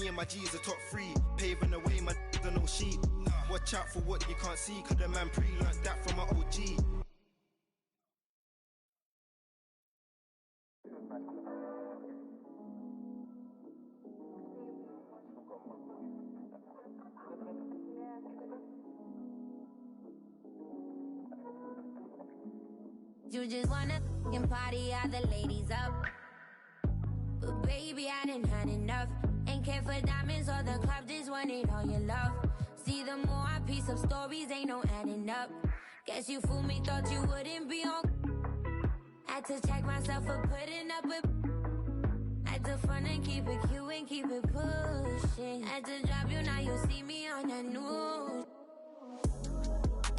Me and my G's are top 3, paving the way, my are no sheep. Watch out for what you can't see, cause the man pre-learned that from my OG. You just wanna f***ing party, all the ladies up. But baby, I done had enough. Ain't care for diamonds or the club, just wanted all your love. See, the more I piece of stories, ain't no adding up. Guess you fooled me, thought you wouldn't be on. Had to check myself for putting up with. Had to front and keep it cute and keep it pushing. Had to drop you, now you see me on the news.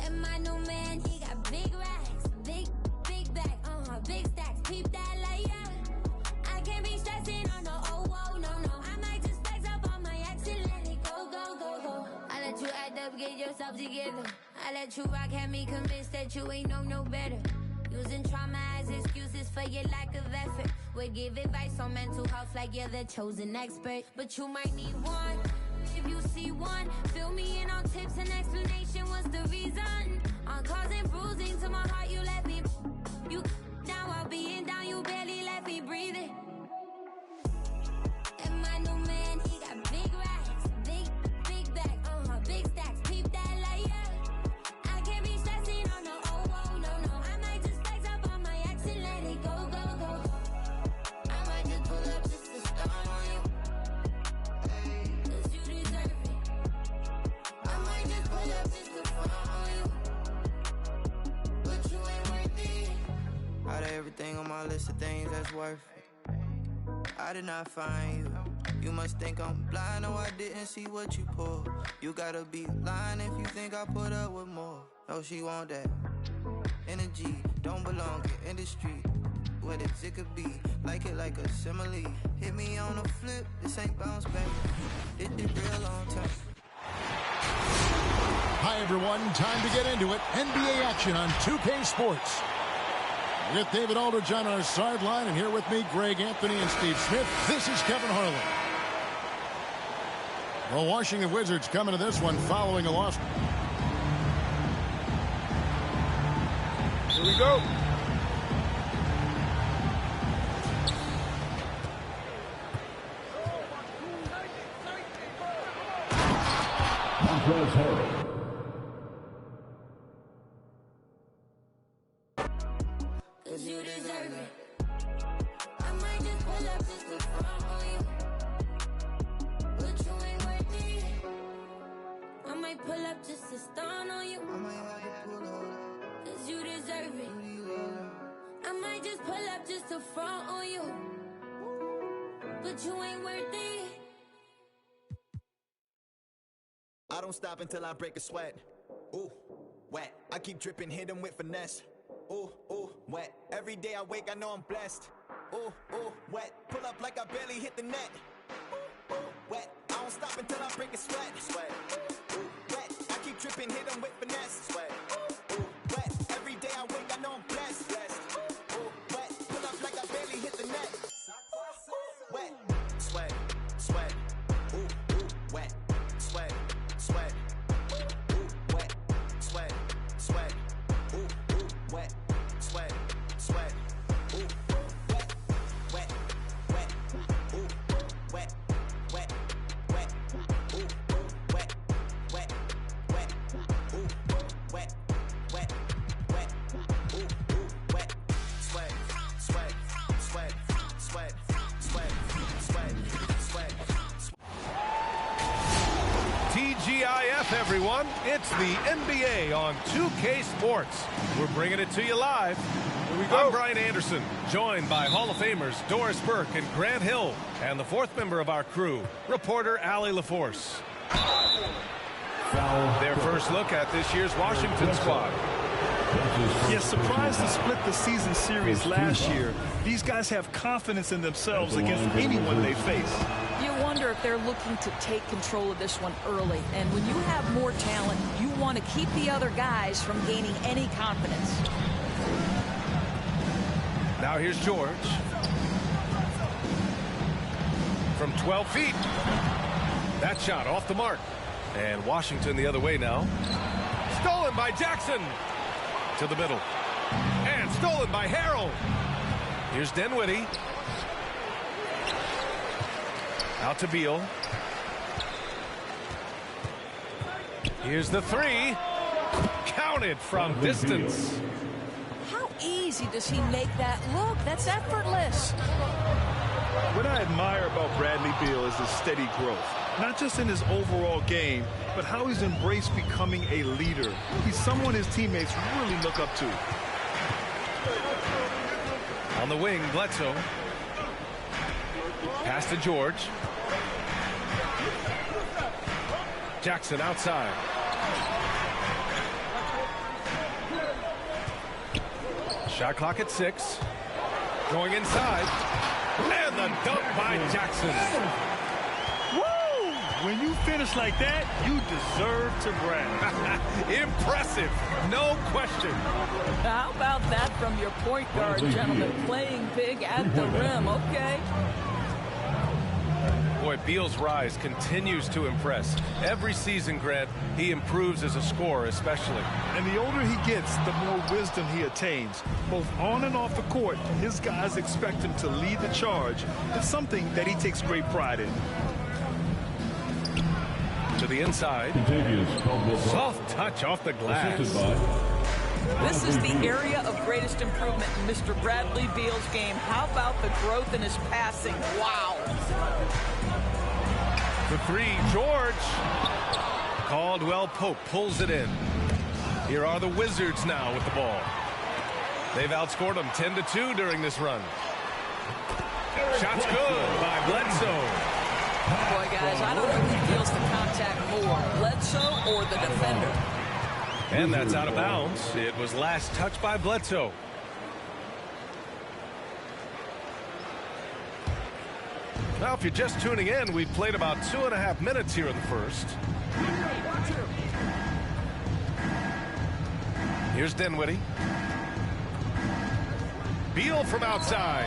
And my new man, he got big racks, big back, big stacks, peep that like yeah. I can't be stressing on no no. I might just flex up on my ex and let it go. I let you act up, get yourself together. I let you rock, had me convinced that you ain't no better. Using trauma as excuses for your lack of effort. Would give advice on mental health like you're the chosen expert. But you might need one, if you see one. Fill me in on tips and explanation, what's the reason? On causing bruising to my heart, you let me. You down while being down, you barely let me breathe it. And my new man, he got big racks, big back, big stacks, peep that like yeah. I can't be stressing on no no. I might just flex up on my ex and let it go. I might just pull up just to stun on you, cause you deserve it. I might just pull up just to front on you, but you ain't worth it. Out of everything on my list of things that's worth it, I did not find you. You must think I'm blind, no I didn't see what you pulled. You gotta be lying if you think I put up with more. No, she want that energy, don't belong in industry. What it could be, like it like a simile. Hit me on a flip, this ain't bounce back. It real long time. Hi everyone, time to get into it. NBA action on 2K Sports. With David Aldridge on our sideline, and here with me, Greg Anthony and Steve Smith. This is Kevin Harlan. The Washington Wizards coming to this one following a loss. Here we go. Cause you deserve it. I might just pull up just to front on you, but you ain't worth it. I might pull up just to stun on you, cause you deserve it. I might just pull up just to front on you, but you ain't worth it. I don't stop until I break a sweat. Ooh, wet. I keep dripping, hit him with finesse. Ooh, wet. Every day I wake, I know I'm blessed. Ooh, wet. Pull up like I barely hit the net. Ooh, wet. I don't stop until I break a sweat. Ooh, wet. I keep dripping, hit him with finesse. Ooh, wet. Every day I wake, I know I'm blessed. Ooh, wet. Pull up like I barely hit the net. Wet. Sweat. Ooh, wet. Sweat. Ooh, wet. Sweat. Ooh, wet. Sweat. Ooh, wet. Ooh, wet. Ooh, wet. Ooh, wet. Ooh, wet. Sweat. TGIF, everyone. It's the NBA on 2K Sports. We're bringing it to you live. Here we go. I'm Brian Anderson, joined by Hall of Famers Doris Burke and Grant Hill, and the fourth member of our crew, reporter Allie LaForce. Their first look at this year's Washington squad. Yes, surprised to split the season series last year. These guys have confidence in themselves against anyone they face. You wonder if they're looking to take control of this one early. And when you have more talent, you want to keep the other guys from gaining any confidence. Now here's George. From 12 feet. That shot off the mark. And Washington the other way now. Stolen by Jackson. To the middle. And stolen by Harrell. Here's Dinwiddie. Out to Beal. Here's the three. Counted from distance. How easy does he make that look? That's effortless. What I admire about Bradley Beal is his steady growth. Not just in his overall game, but how he's embraced becoming a leader. He's someone his teammates really look up to. On the wing, Bledsoe. Pass to George. Jackson outside. Shot clock at 6. Going inside. And the dunk by Jackson. Woo! When you finish like that, you deserve to brag. Impressive. No question. How about that from your point guard, gentlemen? Playing big at the rim, okay? Boy, Beal's rise continues to impress. Every season, Grant, he improves as a scorer especially. And the older he gets, the more wisdom he attains. Both on and off the court, his guys expect him to lead the charge. It's something that he takes great pride in. To the inside. Soft touch off the glass. This is the area of greatest improvement in Mr. Bradley Beal's game. How about the growth in his passing? Wow. The three, George. Caldwell Pope pulls it in. Here are the Wizards now with the ball. They've outscored them 10-2 during this run. Shot's good by Bledsoe. Boy, guys, I don't know who feels the contact more, Bledsoe or the defender. And that's out of bounds. It was last touched by Bledsoe. Now, if you're just tuning in, we've played about 2.5 minutes here in the first. Here's Dinwiddie. Beal from outside.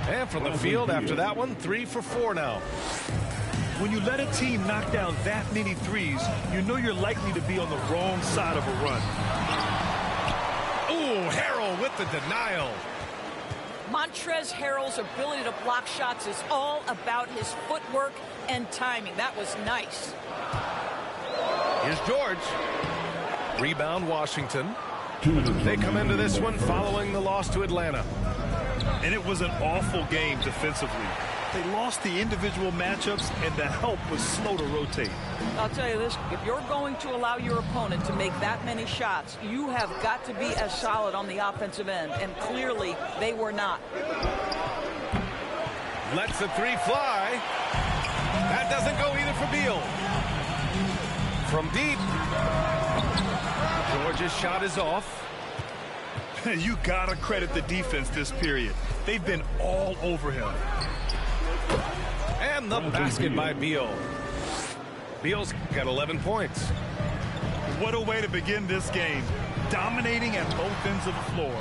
And from the field after that one, 3 for 4 now. When you let a team knock down that many threes, you know you're likely to be on the wrong side of a run. Ooh, Harrell with the denial. Montrezl Harrell's ability to block shots is all about his footwork and timing. That was nice. Here's George. Rebound, Washington. They come into this one following the loss to Atlanta. And it was an awful game defensively. They lost the individual matchups, and the help was slow to rotate. I'll tell you this, if you're going to allow your opponent to make that many shots, you have got to be as solid on the offensive end, and clearly they were not. Lets the three fly. That doesn't go either for Beal. From deep. George's shot is off. You gotta credit the defense this period. They've been all over him. And the basket by Beal. Beal's got 11 points. What a way to begin this game. Dominating at both ends of the floor.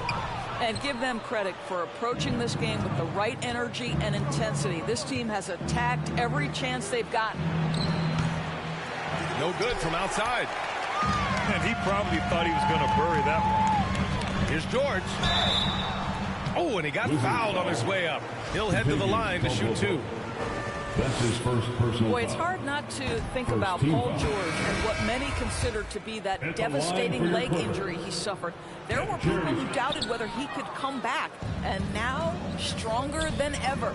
And give them credit for approaching this game with the right energy and intensity. This team has attacked every chance they've gotten. No good from outside. And he probably thought he was going to bury that one. Here's George. Oh, and he got fouled on his way up. He'll head to the line to shoot 2. That's his first personal Boy, it's hard not to think about Paul George and what many consider to be that devastating leg injury he suffered. There were people who doubted whether he could come back, and now stronger than ever.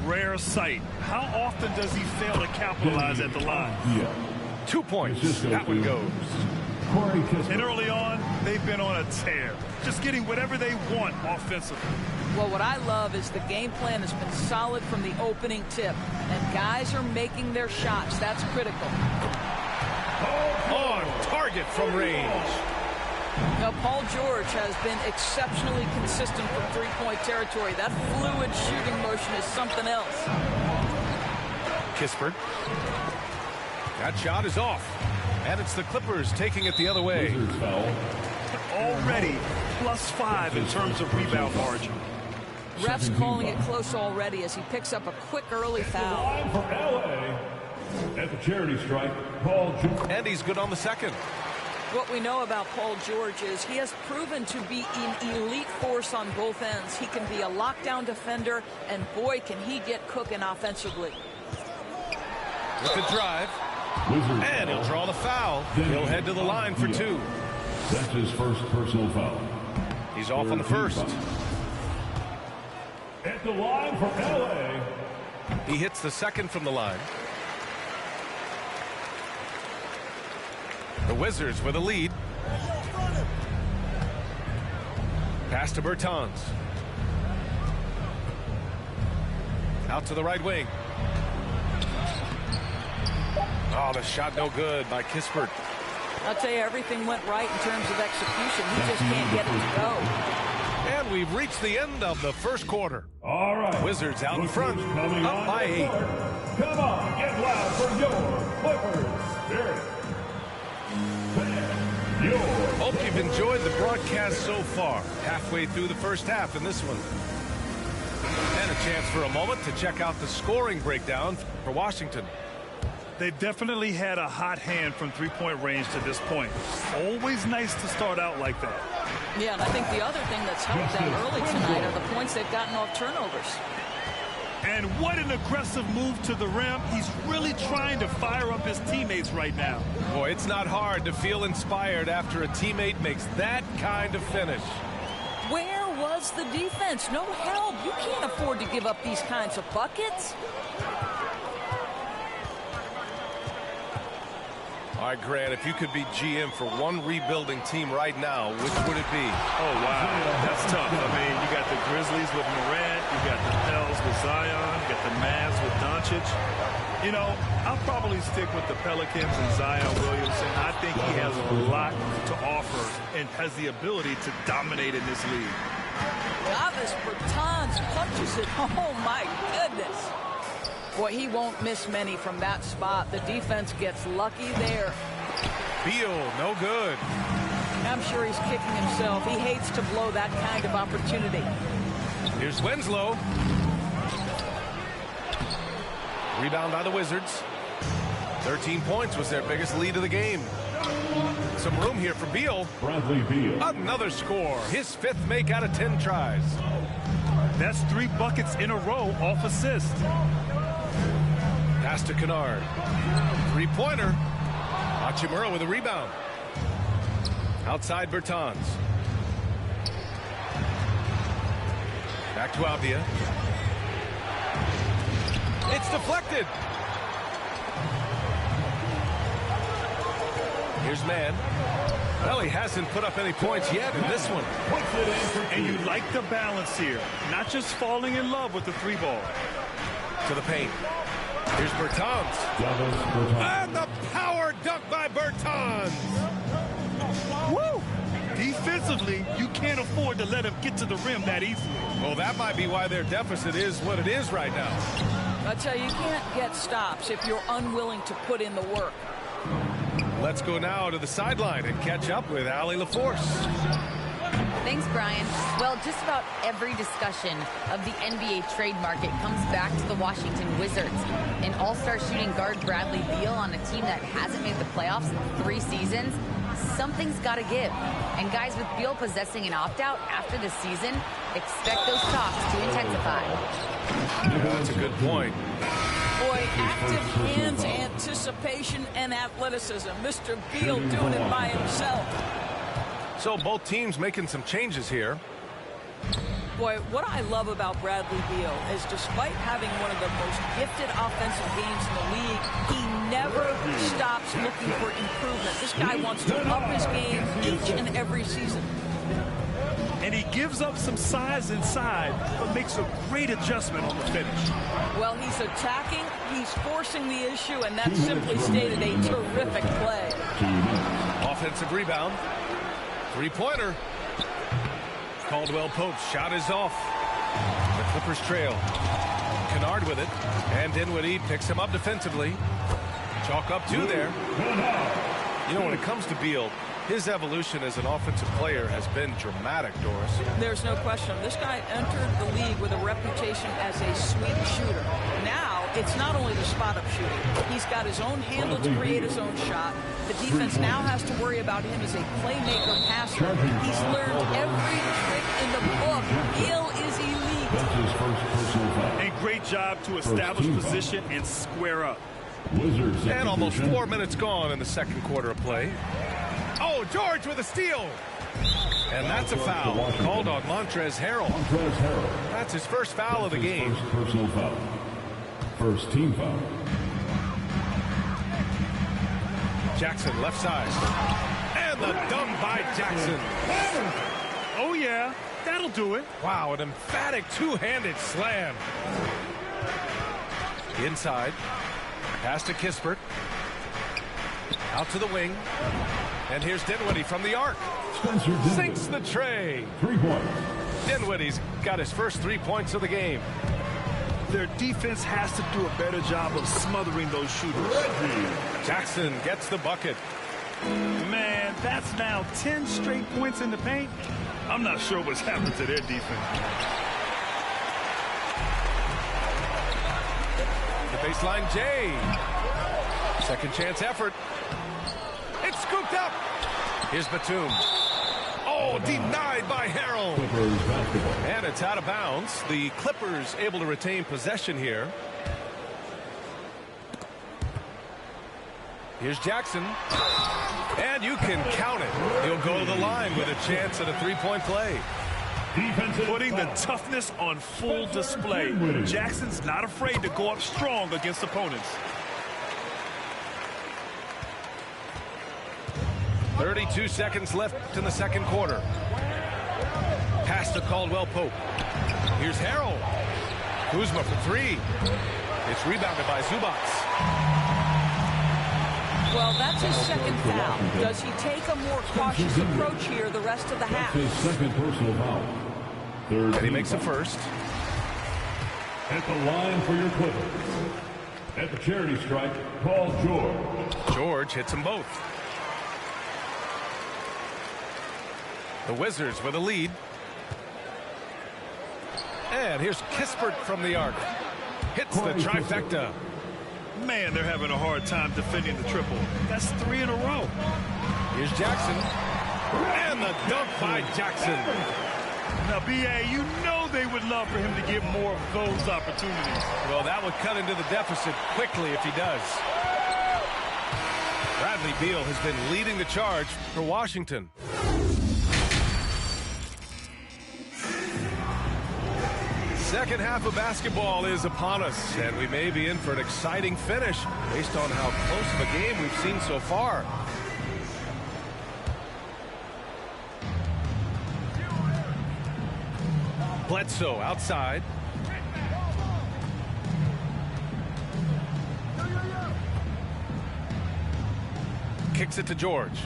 Rare sight. How often does he fail to capitalize at the line? 2 points. That one goes. And early on, they've been on a tear. Just getting whatever they want offensively. Well, what I love is the game plan has been solid from the opening tip. And guys are making their shots. That's critical. On target from range. Now, Paul George has been exceptionally consistent from three-point territory. That fluid shooting motion is something else. Kispert. That shot is off. And it's the Clippers taking it the other way. Already +5 in terms of rebound margin. Refs calling it close already as he picks up a quick early foul. For LA, at the charity strike, Paul George. And he's good on the second. What we know about Paul George is he has proven to be an elite force on both ends. He can be a lockdown defender, and boy, can he get cooking offensively. With the drive, and he'll draw the foul. He'll head to the line for 2. That's his first personal foul. He's off on the first. At the line for LA. He hits the second from the line. The Wizards with a lead. Pass to Bertans. Out to the right wing. Oh, the shot no good by Kispert. I'll tell you, everything went right in terms of execution. He just can't get it to go. And we've reached the end of the first quarter. All right. Wizards out in front, up by 8. Come on, get loud for your Clippers Spirit. Hope you've enjoyed the broadcast so far. Halfway through the first half in this one. And a chance for a moment to check out the scoring breakdown for Washington. They definitely had a hot hand from three-point range to this point. Always nice to start out like that. Yeah, and I think the other thing that's helped them early tonight are the points they've gotten off turnovers. And what an aggressive move to the rim. He's really trying to fire up his teammates right now. Boy, it's not hard to feel inspired after a teammate makes that kind of finish. Where was the defense? No help. You can't afford to give up these kinds of buckets. All right, Grant, if you could be GM for one rebuilding team right now, which would it be? Oh, wow. That's tough. I mean, you got the Grizzlies with Morant. You got the Pels with Zion. You got the Mavs with Doncic. You know, I'll probably stick with the Pelicans and Zion Williamson. I think he has a lot to offer and has the ability to dominate in this league. Davis Bertans punches it. Oh, my goodness. Boy, he won't miss many from that spot. The defense gets lucky there. Beal, no good. I'm sure he's kicking himself. He hates to blow that kind of opportunity. Here's Winslow. Rebound by the Wizards. 13 points was their biggest lead of the game. Some room here for Beal. Bradley Beal. Another score. His 5th make out of 10 tries. That's 3 buckets in a row off assist. Pass to Kennard. 3-pointer. Hachimura with a rebound. Outside Bertans. Back to Avdia. It's deflected. Here's Mann. Well, he hasn't put up any points yet in this one. And you like the balance here. Not just falling in love with the 3-ball. To the paint. Here's Bertans. And the power dunk by Bertans. Woo! Defensively, you can't afford to let him get to the rim that easily. Well, that might be why their deficit is what it is right now. I tell you, you can't get stops if you're unwilling to put in the work. Let's go now to the sideline and catch up with Allie LaForce. Thanks, Brian. Well, just about every discussion of the NBA trade market comes back to the Washington Wizards. An all-star shooting guard Bradley Beal on a team that hasn't made the playoffs in 3 seasons. Something's got to give. And guys, with Beal possessing an opt-out after the season, expect those talks to intensify. That's a good point. Boy, active hands, anticipation, and athleticism. Mr. Beal doing it by himself. So both teams making some changes here. Boy, what I love about Bradley Beal is despite having one of the most gifted offensive games in the league, he never stops looking for improvement. This guy wants to up his game each and every season. And he gives up some size inside, but makes a great adjustment on the finish. Well, he's attacking, he's forcing the issue, and that's simply stated a terrific play. Offensive rebound. 3-pointer. Caldwell Pope shot is off. The Clippers trail. Kennard with it. And Dinwiddie picks him up defensively. Chalk up 2 there. You know, when it comes to Beal, His evolution as an offensive player has been dramatic, Doris. There's no question. This guy entered the league with a reputation as a sweet shooter. Now, it's not only the spot-up shooting. He's got his own handle to create his own shot. The defense now has to worry about him as a playmaker passer. He's learned every trick in the book. Beal is elite. A great job to establish position and square up. And almost 4 minutes gone in the second quarter of play. Oh, George with a steal. And that's a foul called on Montrezl Harrell. That's his first foul of the game. Personal foul. First team foul. Jackson left side. And the dunk by Jackson. Oh, yeah. That'll do it. Wow, an emphatic two-handed slam. Inside. Pass to Kispert. Out to the wing. And here's Dinwiddie from the arc. Sinks the tray. 3 points. Dinwiddie's got his first 3 points of the game. Their defense has to do a better job of smothering those shooters. Jackson gets the bucket. Man, that's now 10 straight points in the paint. I'm not sure what's happened to their defense. The baseline J. Second chance effort. It's scooped up. Here's Batum. Oh, denied by Harrell. And it's out of bounds. The Clippers able to retain possession here. Here's Jackson. And you can count it. He'll go to the line with a chance at a three-point play. Putting the toughness on full display. Jackson's not afraid to go up strong against opponents. 32 seconds left in the second quarter. Pass to Caldwell Pope. Here's Harrell. Kuzma for three. It's rebounded by Zubac. Well, that's his second foul. Does he take a more cautious approach here the rest of the half? His second personal foul. And he makes the first. At the line for your Clippers. At the charity stripe, Paul George. George hits them both. The Wizards with a lead. And here's Kispert from the arc. Hits the trifecta. Man, they're having a hard time defending the triple. That's 3 in a row. Here's Jackson. And the dunk by Jackson. Now, B.A., you know they would love for him to get more of those opportunities. Well, that would cut into the deficit quickly if he does. Bradley Beal has been leading the charge for Washington. Second half of basketball is upon us, and we may be in for an exciting finish based on how close of a game we've seen so far. Bledsoe outside. Kicks it to George.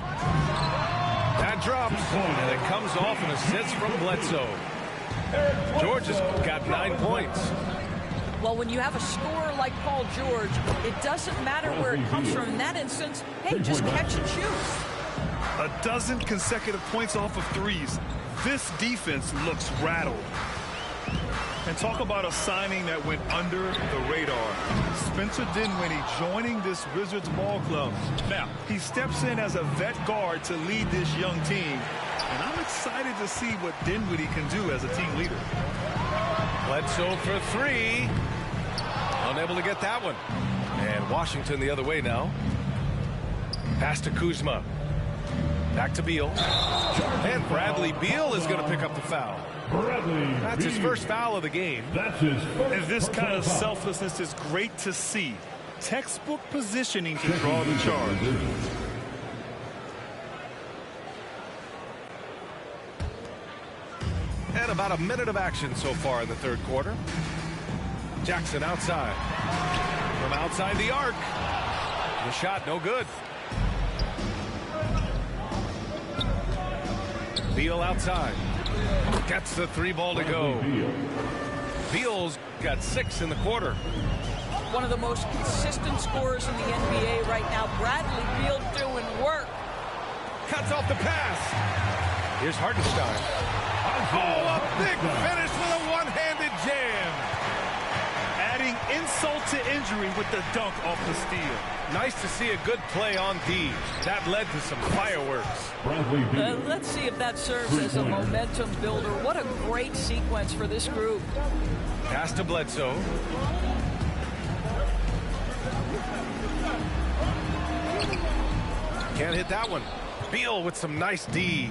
That drops, and it comes off an assist from Bledsoe. George has got 9 points. Well, when you have a scorer like Paul George, it doesn't matter where it comes from. In that instance, hey, just catch and shoot. A dozen consecutive points off of threes. This defense looks rattled. And talk about a signing that went under the radar. Spencer Dinwiddie joining this Wizards ball club. Now, he steps in as a vet guard to lead this young team. And I'm excited to see what Dinwiddie can do as a team leader. Bledsoe for three. Unable to get that one. And Washington the other way now. Pass to Kuzma. Back to Beal. And Bradley Beal is going to pick up the foul. That's his first foul of the game. And this kind of selflessness is great to see. Textbook positioning to draw the charge. And about a minute of action so far in the third quarter. Jackson outside. From outside the arc. The shot no good. Beal outside. Gets the three ball to go. Beal's got 6 in the quarter. One of the most consistent scorers in the NBA right now. Bradley Beal doing work. cuts off the pass. Here's Hartenstein. Oh, a big finish with a one-handed jam. Adding insult to injury with the dunk off the steal. Nice to see a good play on D. That led to some fireworks. Let's see if that serves as a momentum builder. What a great sequence for this group. Pass to Bledsoe. Can't hit that one. Beal with some nice D.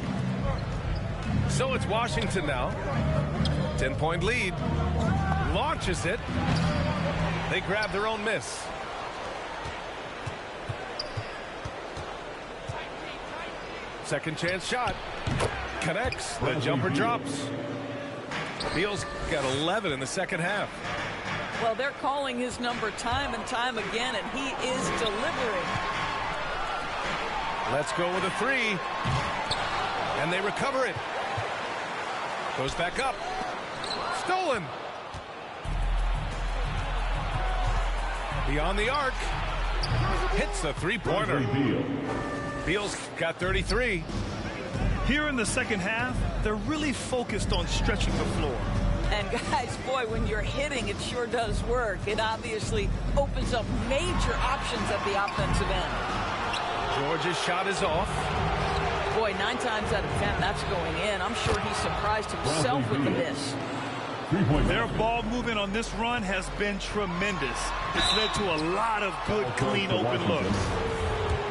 So it's Washington now. 10-point lead. Launches it. They grab their own miss. Second chance shot. Connects. The jumper drops. Beal's got 11 in the second half. Well, they're calling his number time and time again, and he is delivering. Let's go with a three. And they recover it. Goes back up. Stolen. Beyond the arc. Hits the three-pointer. Beal's got 33. Here in the second half, they're really focused on stretching the floor. And guys, boy, when you're hitting, it sure does work. It obviously opens up major options at the offensive end. George's shot is off. Boy, 9 times out of 10, that's going in. I'm sure he surprised himself with the miss. Their ball movement on this run has been tremendous. It's led to a lot of good, clean, open looks.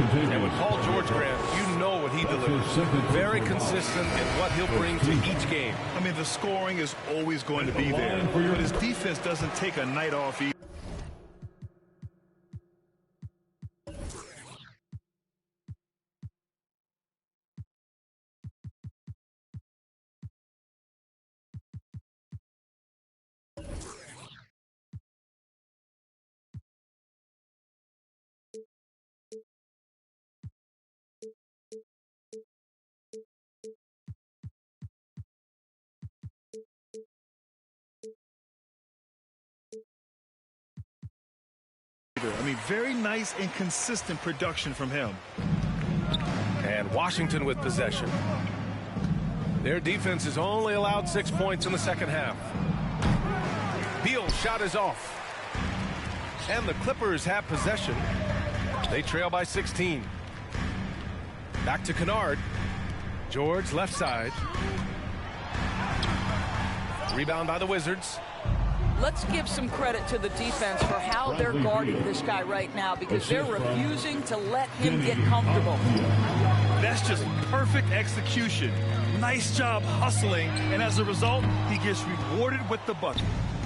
And with Paul George, Grant, you know what he delivers. Very consistent in what he'll bring to each game. I mean, the scoring is always going to be there, but his defense doesn't take a night off either. I mean, very nice and consistent production from him. And Washington with possession. Their defense has only allowed 6 points in the second half. Beal's shot is off. And the Clippers have possession. They trail by 16. Back to Kennard. George left side. Rebound by the Wizards. Let's give some credit to the defense for how they're guarding this guy right now, because they're refusing to let him get comfortable. That's just perfect execution. Nice job hustling, and as a result, he gets rewarded with the bucket.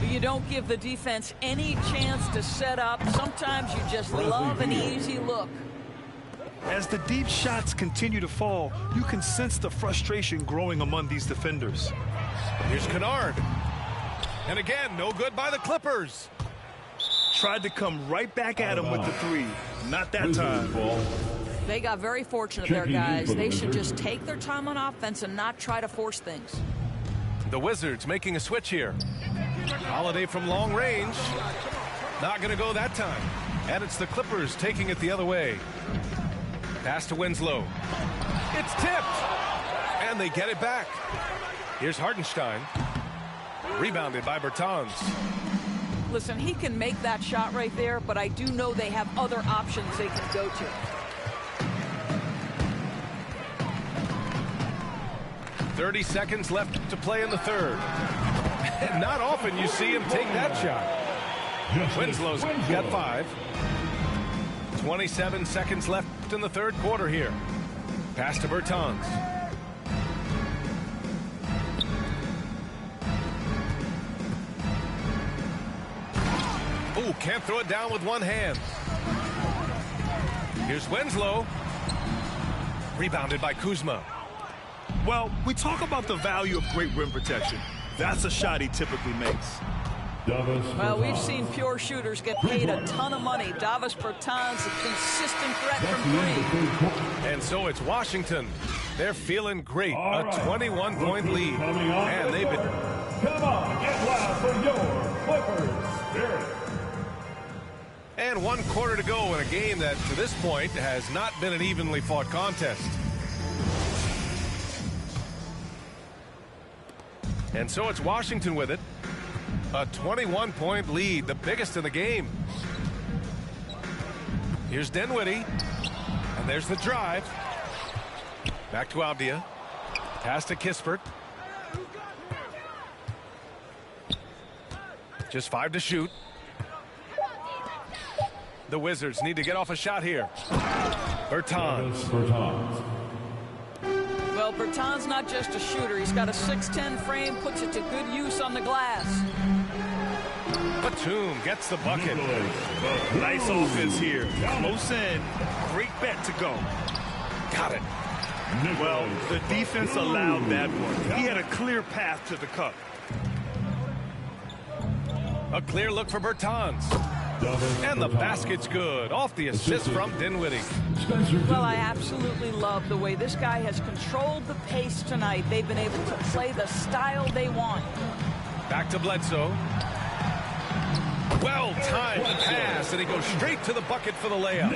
You don't give the defense any chance to set up. Sometimes you just love an easy look. As the deep shots continue to fall, you can sense the frustration growing among these defenders. Here's Kennard. And again, no good by the Clippers. Tried to come right back at him with the three. Not that time. They got very fortunate there, guys. They should just take their time on offense and not try to force things. The Wizards making a switch here. Holiday from long range. Not going to go that time. And it's the Clippers taking it the other way. Pass to Winslow. It's tipped. And they get it back. Here's Hartenstein. Rebounded by Bertans. Listen, he can make that shot right there, but I do know they have other options they can go to. .30 seconds left to play in the third. Not often you see him take that shot. Winslow's got 5. 27 seconds left in the third quarter here. Pass to Bertans. Ooh, can't throw it down with one hand. Here's Winslow. Rebounded by Kuzma. Well, we talk about the value of great rim protection. That's a shot he typically makes. Well, we've seen pure shooters get paid a ton of money. Davis Bertans, a consistent threat from 3. And so it's Washington. They're feeling great. A 21-point lead. And they've been... Come on, get loud for your Clippers Spirit. And 1 quarter to go in a game that, to this point, has not been an evenly fought contest. And so it's Washington with it. A 21-point lead, the biggest in the game. Here's Dinwiddie. And there's the drive. Back to Avdia. Pass to Kispert. Just 5 to shoot. The Wizards need to get off a shot here. Bertans. Well, Bertans not just a shooter. He's got a 6'10 frame, puts it to good use on the glass. Batum gets the bucket. Nice offense here. Close in. Great bet to go. Got it. Well, the defense allowed that one. He had a clear path to the cup. A clear look for Bertans. And the basket's good. Off the assist from Dinwiddie. Well, I absolutely love the way this guy has controlled the pace tonight. They've been able to play the style they want. Back to Bledsoe. Well-timed pass, and he goes straight to the bucket for the layup.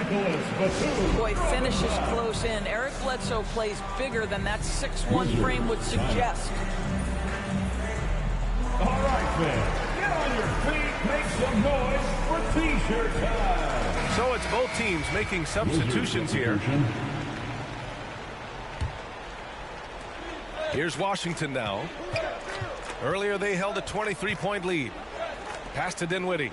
Boy, finishes close in. Eric Bledsoe plays bigger than that 6'1 frame would suggest. All right, fans. Get on your feet, make some noise for T-shirt time. So it's both teams making substitutions here. Here's Washington now. Earlier they held a 23-point lead. Pass to Dinwiddie.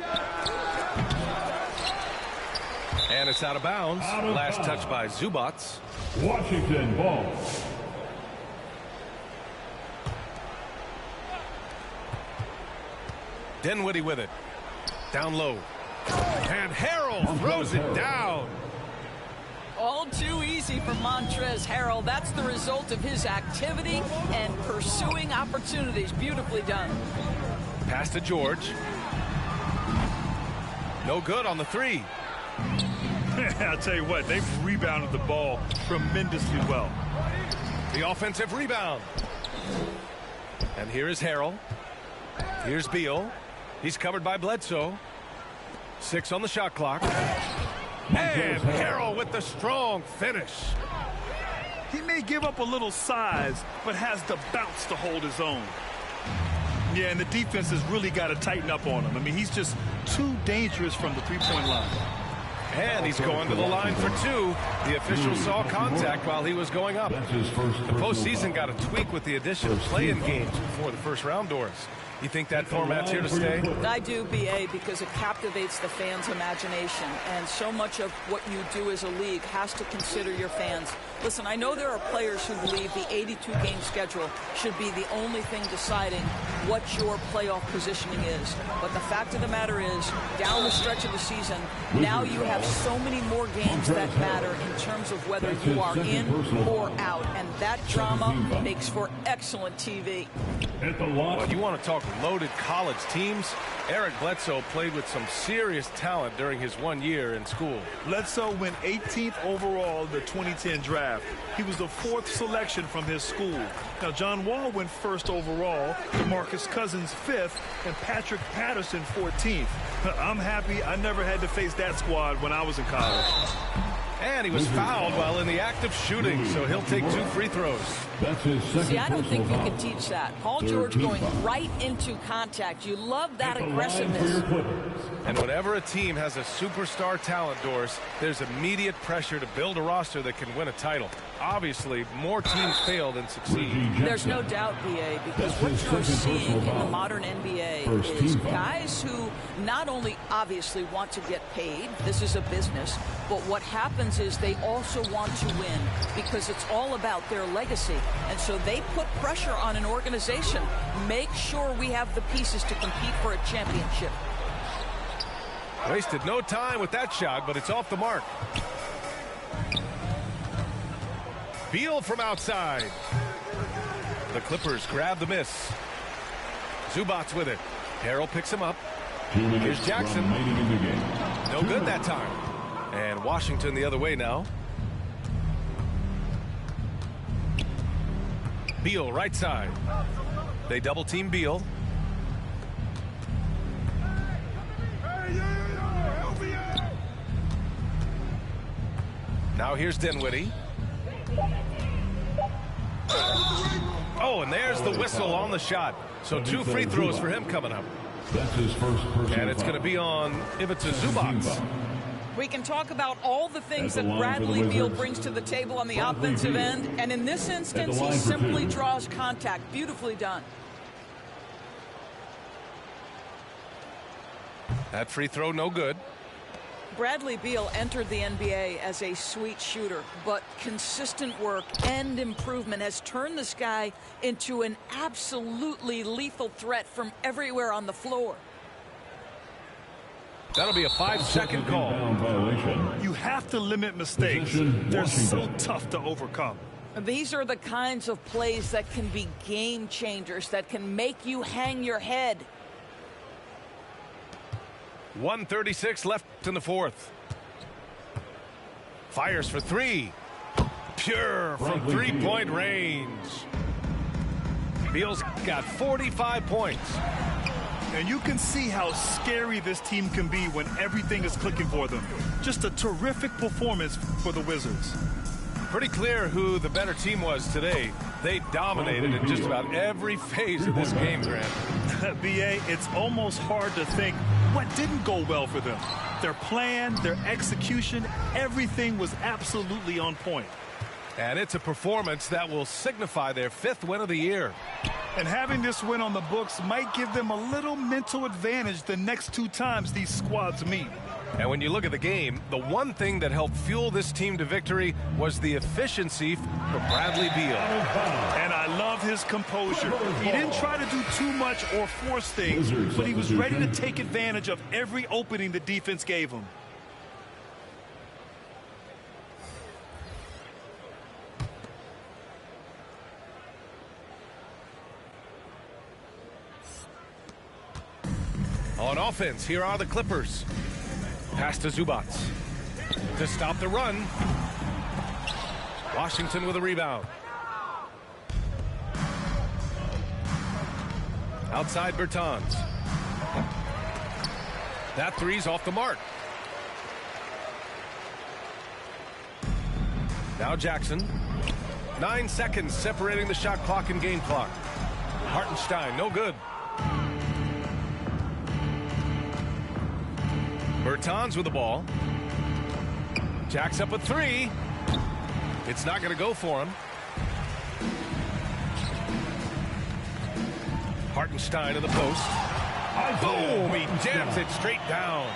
And it's out of bounds. Last touch by Zubac. Washington ball. Dinwiddie with it. Down low. And Harrell throws it down. All too easy for Montrezl Harrell. That's the result of his activity and pursuing opportunities. Beautifully done. Pass to George. No good on the three. I'll tell you what, they've rebounded the ball tremendously well. The offensive rebound. And here is Harrell. Here's Beal. He's covered by Bledsoe. 6 on the shot clock. And Harrell with the strong finish. He may give up a little size, but has the bounce to hold his own. Yeah, and the defense has really got to tighten up on him. I mean, he's just too dangerous from the three-point line. And he's going to the line for 2. The official saw contact while he was going up. The postseason got a tweak with the addition of play-in games before the first round doors. You think that format's here to stay? I do, B.A., because it captivates the fans' imagination. And so much of what you do as a league has to consider your fans. Listen, I know there are players who believe the 82-game schedule should be the only thing deciding what your playoff positioning is. But the fact of the matter is, down the stretch of the season, now you have so many more games that matter in terms of whether you are in or out. And that drama makes for excellent TV. Well, you want to talk loaded college teams? Eric Bledsoe played with some serious talent during his 1 year in school. Bledsoe went 18th overall in the 2010 draft. He was the 4th selection from his school. Now, John Wall went 1st overall, DeMarcus Cousins 5th, and Patrick Patterson 14th. I'm happy I never had to face that squad when I was in college. And he was fouled while in the act of shooting, so he'll take 2 free throws. That's his second. See, I don't think you can teach that. Paul George going right into contact. You love that aggressiveness. And whenever a team has a superstar talent, Doris, there's immediate pressure to build a roster that can win a title. Obviously, more teams fail than succeed. There's no doubt, B.A., because what you're seeing in the modern NBA is guys who not only obviously want to get paid, this is a business, but what happens is they also want to win because it's all about their legacy. And so they put pressure on an organization. Make sure we have the pieces to compete for a championship. Wasted no time with that shot, but it's off the mark. Beal from outside. The Clippers grab the miss. Zubac with it. Harrell picks him up. Here's Jackson. No good that time. And Washington the other way now. Beal right side. They double team Beal. Now here's Dinwiddie. Oh, and there's the whistle on the shot. So 2 free throws for him coming up. That's his first personal And it's going to be on Ivica Zubac. We can talk about all the things that Bradley Beal brings to the table on the offensive end, and in this instance, he simply draws contact. Beautifully done. That free throw, no good. Bradley Beal entered the NBA as a sweet shooter, but consistent work and improvement has turned this guy into an absolutely lethal threat from everywhere on the floor. That'll be a 5-second call. You have to limit mistakes. They're so tough to overcome. These are the kinds of plays that can be game changers, that can make you hang your head. 1:36 left in the fourth. Fires for 3. Pure from 3-point range. Beal's got 45 points. And you can see how scary this team can be when everything is clicking for them. Just a terrific performance for the Wizards. Pretty clear who the better team was today. They dominated in just about every phase of this game, Grant. B.A., it's almost hard to think what didn't go well for them. Their plan, their execution, everything was absolutely on point. And it's a performance that will signify their 5th win of the year. And having this win on the books might give them a little mental advantage the next 2 times these squads meet. And when you look at the game, the one thing that helped fuel this team to victory was the efficiency for Bradley Beal. And I love his composure. He didn't try to do too much or force things, but he was ready to take advantage of every opening the defense gave him. On offense, here are the Clippers. Pass to Zubac to stop the run. Washington with a rebound. Outside Bertans. That 3's off the mark. Now Jackson. 9 seconds separating the shot clock and game clock. Hartenstein, no good. Bertans with the ball. Jacks up a 3. It's not going to go for him. Hartenstein in the post. Boom! He jams it straight down.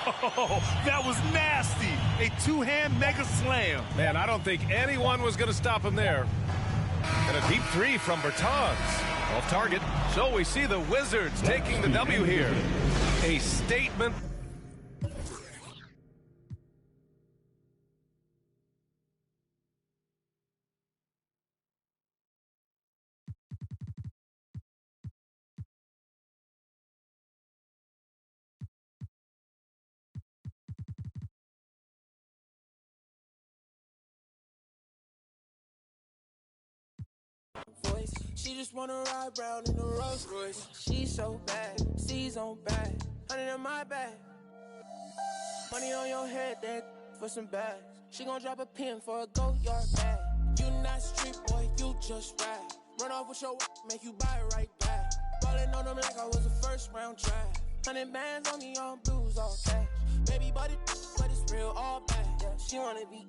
Oh, that was nasty. A 2-hand mega slam. Man, I don't think anyone was going to stop him there. And a deep 3 from Bertans. Off target. So we see the Wizards taking the W here. A statement. She just wanna ride round in a Rolls Royce. She's so bad, C's on bad, 100 in my bag. Money on your head, that for some bags. She gon' drop a pin for a go yard bag. You not street boy, you just ride. Run off with your make you buy it right back. Ballin' on them like I was a first round draft. 100 bands on me, all blues, all cash. Baby bought it, but it's real, all bad. Yeah, she wanna be.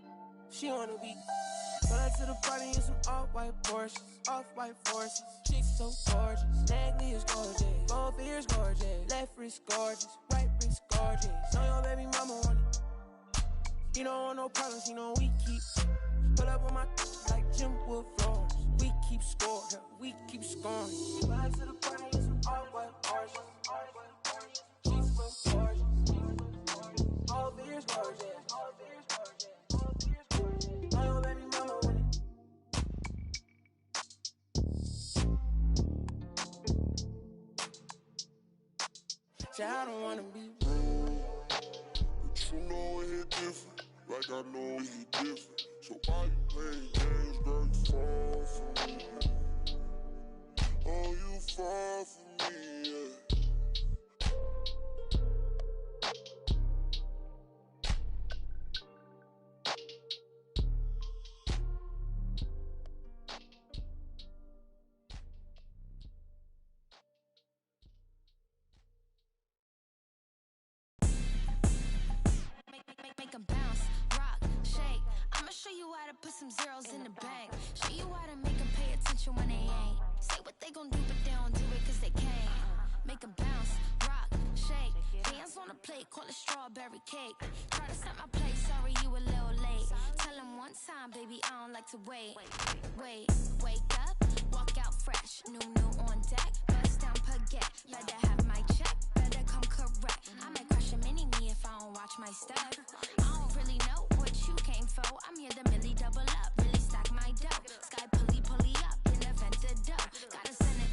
Pull up to the party in some off-white Porsches, off-white forces. Chicks so gorgeous, neck is gorgeous, both ears gorgeous, left wrist gorgeous, right wrist gorgeous. Know your baby mama want it. You don't want no problems, you know we keep. Pull up on my like Jim Wood floors. We keep score, yeah, we keep scoring. Pull up to the party in some off-white Porsches, off-white Porsches. Chicks so gorgeous, both ears gorgeous. I don't wanna be rude, but you know it hit different, like I know it hit different. So why you playing games, girl? You fall for me. Oh, you fall for me, yeah. how to put some zeros in the bank. Show you how to make them pay attention when they ain't. Say what they gon' do, but they don't do it cause they can't. Make them bounce, rock, shake. Hands on the plate, call it strawberry cake. Try to set my plate, sorry you a little late. Tell them one time, baby, I don't like to wait. Wake up, walk out fresh. New on deck, bust down baguette. Better have my check, better come correct. I might crush a mini-me if I don't watch my step. I don't really know what you came for. I'm here to really double up, really stack my dough. Sky pulley up, in the vent the dough. Gotta send it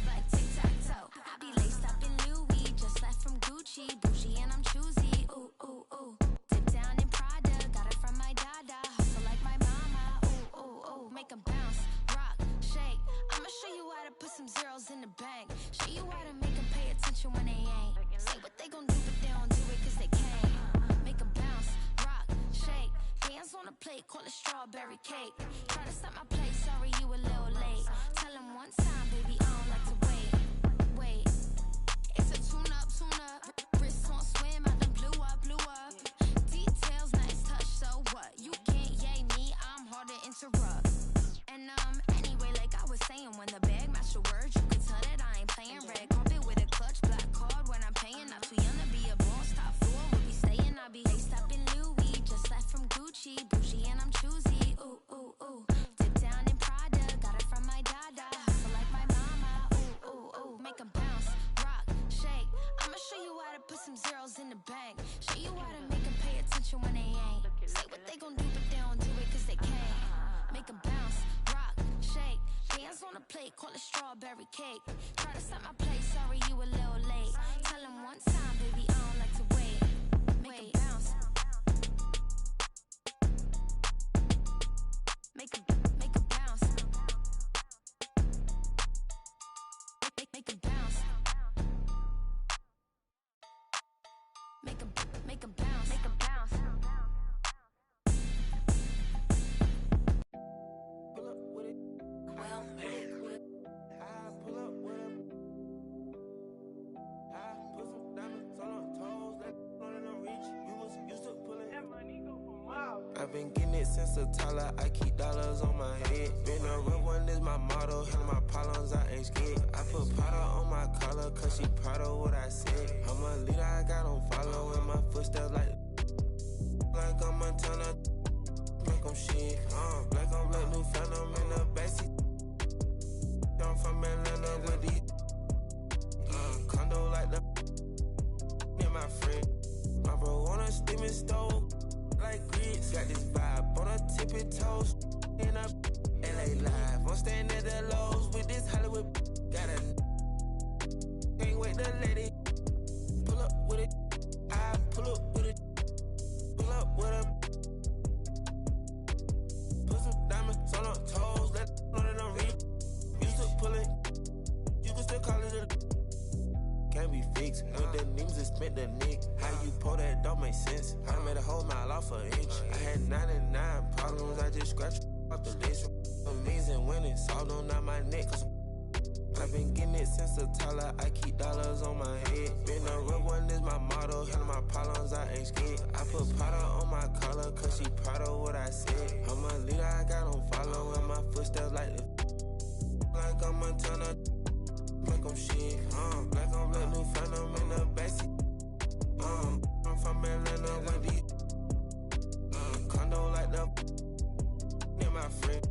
like tic-tac-toe. I be laced up in Louis, just left from Gucci. Bougie and I'm choosy, ooh, ooh, ooh. Dip down in Prada, got it from my dada. Hustle like my mama, ooh, ooh, ooh. Make 'em bounce, rock, shake. I'ma show you how to put some zeros in the bank. Show you how to make 'em pay attention when they ain't. Say what they gon' do, but they don't do it cause they can't. Make 'em bounce, rock, shake. Hands on the plate, call it strawberry cake. Try to stop my plate, sorry you a little late. Tell them one time, baby, I don't like to wait. It's a tune-up. Wrist on swim, I done blew up. Details, nice touch, so what? You can't yay me, I'm hard to interrupt. And anyway, like I was saying, when the bag match the words, you can tell that I ain't playing. Red carpet with a clutch, black card when I'm paying. Not too young to be a boss, top floor, we'll be staying. I be laced up in Louis, just left from Gucci. Bougie and I'm choosy, ooh, ooh, ooh. Dip down in Prada, got it from my dada. Hustle like my mama, ooh, ooh, ooh. Make 'em bounce, rock, shake. I'ma show you how to put some zeros in the bank. Show you how to make 'em pay attention when they ain't. Say what they gon' do, but they don't do it cause they can't. Make 'em bounce, rock, shake. Hands on the plate, call it strawberry cake. Try to stop my plate, sorry you a little late. Tell them one time, baby, I don't like to wait. Make 'em bounce. Make 'em bounce. Make 'em bounce. Make 'em bounce. Make 'em bounce. Pull up with it. Well, I pull up with it. I put some diamonds on her toes. That on the reach. You was used to pulling. That money go for miles. I've been getting it since a toddler. I keep dollars on my head. Been a real one is my motto. Hell, my problems, I ain't scared. I put powder on my collar, cause she proud of what I said. I'm a leader, I got on follow in my footsteps like I'm Montana. Black on shit, black on black, new phantom in the backseat. I'm from Atlanta with these condo like the near my friend. My bro on a steaming stove like grits. Got this vibe on a tippy toes. In a LA live, I'm staying at the Lowe's with this Hollywood. Got a can't wait to let it pull up with it. I pull up with it. Pull up with it. Put some diamonds on her toes. Let it on read. Used to pull it. You can still call it a. Can't be fixed. With the names and spent the nick. How you pull that don't make sense. I made a whole mile off an inch. I had 99 problems. I just scratched off the list. Amazing winning. Salt on out my neck. I've been getting it since a toddler. I keep dollars on my head. Been a real one is my motto. Hell, my problems, I ain't scared. I put powder on my collar, cause she proud of what I said. I'm a leader, I got on follow in my footsteps like the like I'm Montana. Black on shit, black on black, new phantom in the backseat. I'm from Atlanta with these condo like the near my friend.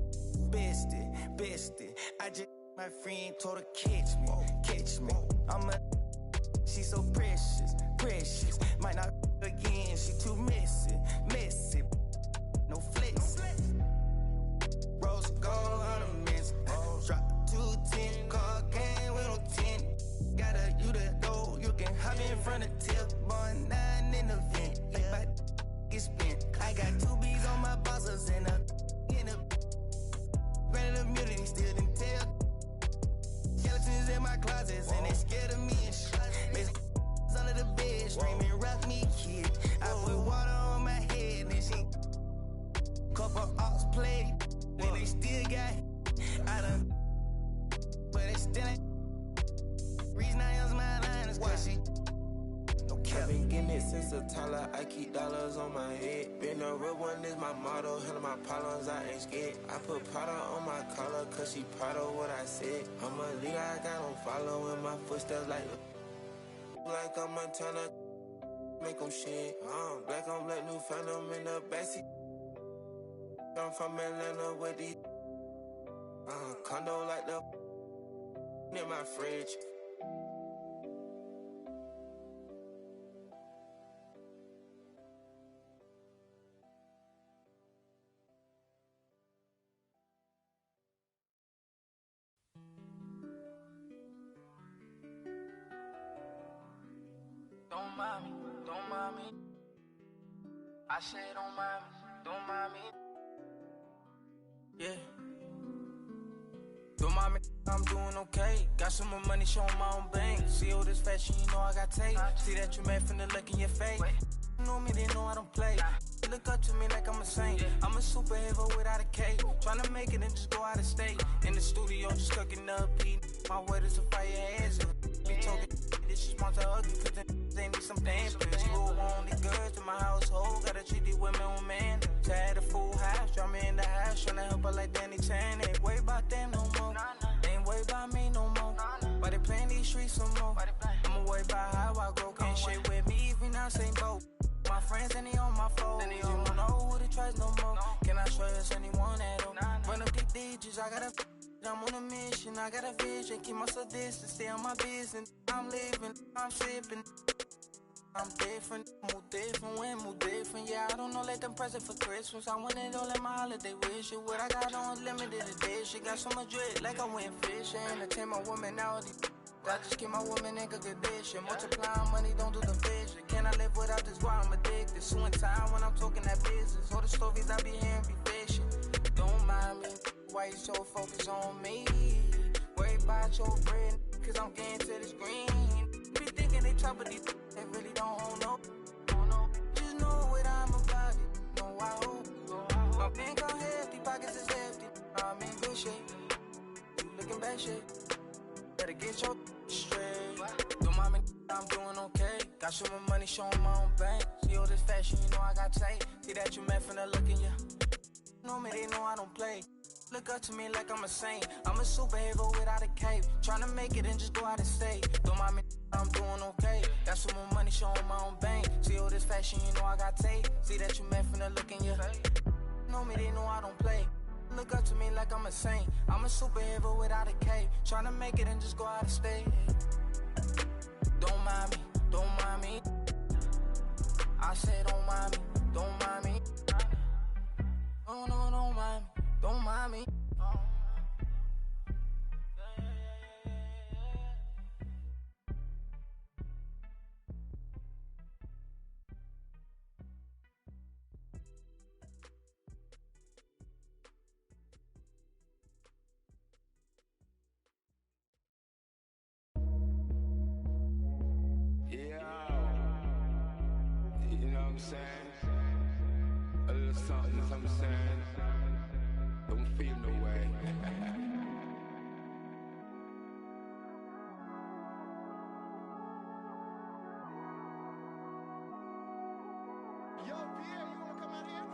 Bestie, I just my friend told her catch me. She so precious. Might not again, she too messy. No flex. Rose gold ornaments. Drop 210, car game with no 10. Got a you to go, you can hop in front of tip. Born 9 in the vent. Like my get spent. I got 2 B's on my bosses in a granted immunity, still didn't tell. Skeletons in my closets and they scared of me and shit. Under the bed, screaming, rock me, kid. I put water on my head and she couple ox played. And they still got I done, but they still ain't. Reason I use my line is cause she no cap. I've been getting it since a toddler. I keep dollars on my head. Been a real one is my motto. Handle my problems, I ain't scared. I put Prada on my collar, cause she proud of what I said. I'm a leader, I got them following my footsteps like I'm Montana. Make them shit. Black on black, new phantom in the backseat. I'm from Atlanta with these condo like the in my fridge. Don't mind me, don't mind me. I say don't mind me, don't mind me. Yeah. Don't mind me, I'm doing okay. Got some more money, showing my own bank. See all this fashion, you know I got tape. See that you mad from the look in your face. You know me, they know I don't play. Look up to me like I'm a saint. I'm a superhero without a cape. Tryna make it and just go out of state. In the studio, just cooking up beat. My word is a fire hazard. Be talking this is monster ugly, cause they need some dampers. You only girls in my household. Gotta treat these women with man. Tired of full house, draw me in the house. Tryna help her like Danny Chan. Ain't worry about them no more. Ain't worry about me no more. But they playing these streets some more. I'ma worry about how I grow. Can't shit with me even now, same boat. My friends and they on my phone. You don't know who to trust no more. Can I trust anyone at all? Run up these digits, I gotta. I'm on a mission, I got a vision. Keep myself distant, stay on my business. I'm living, I'm sipping. I'm different, move different, when move different. Yeah, I don't know, let them present for Christmas. I want it all at my holiday wish. What I got on limited edition. Got so much dread, like I went fishing. I take my woman out. I just keep my woman in good condition. Multiplying money, don't do the vision. Can I live without this? Why I'm addicted. Suing time when I'm talking that business. All the stories I be hearing be fiction. Don't mind me. Why you so focused on me? Worry about your bread, cause I'm getting to this green. Be thinking they top of these, they really don't know. Just know what I'm about it. Know I hope. My bank account hefty, pockets is hefty. I'm in good shape. You looking bad shape. Better get your straight. Don't mind me, I'm doing okay. Got some more money, showing my own bank. See all this fashion, you know I got tape. See that you met from the look in ya. Know me, they know I don't play. Look up to me like I'm a saint. I'm a superhero without a cape. Tryna make it and just go out of state. Don't mind me, I'm doing okay. Got some more money, showing my own bank. See all this fashion, you know I got tape. See that you met from the look in ya. Know me, they know I don't play. Look up to me like I'm a saint. I'm a superhero without a cape. Tryna make it and just go out of state. Don't mind me, don't mind me. I said don't mind me, don't mind me. No, no, don't mind me, don't mind me. I'm saying, a little something, I'm saying, don't feel no way. Yo, Pierre, you wanna come out here?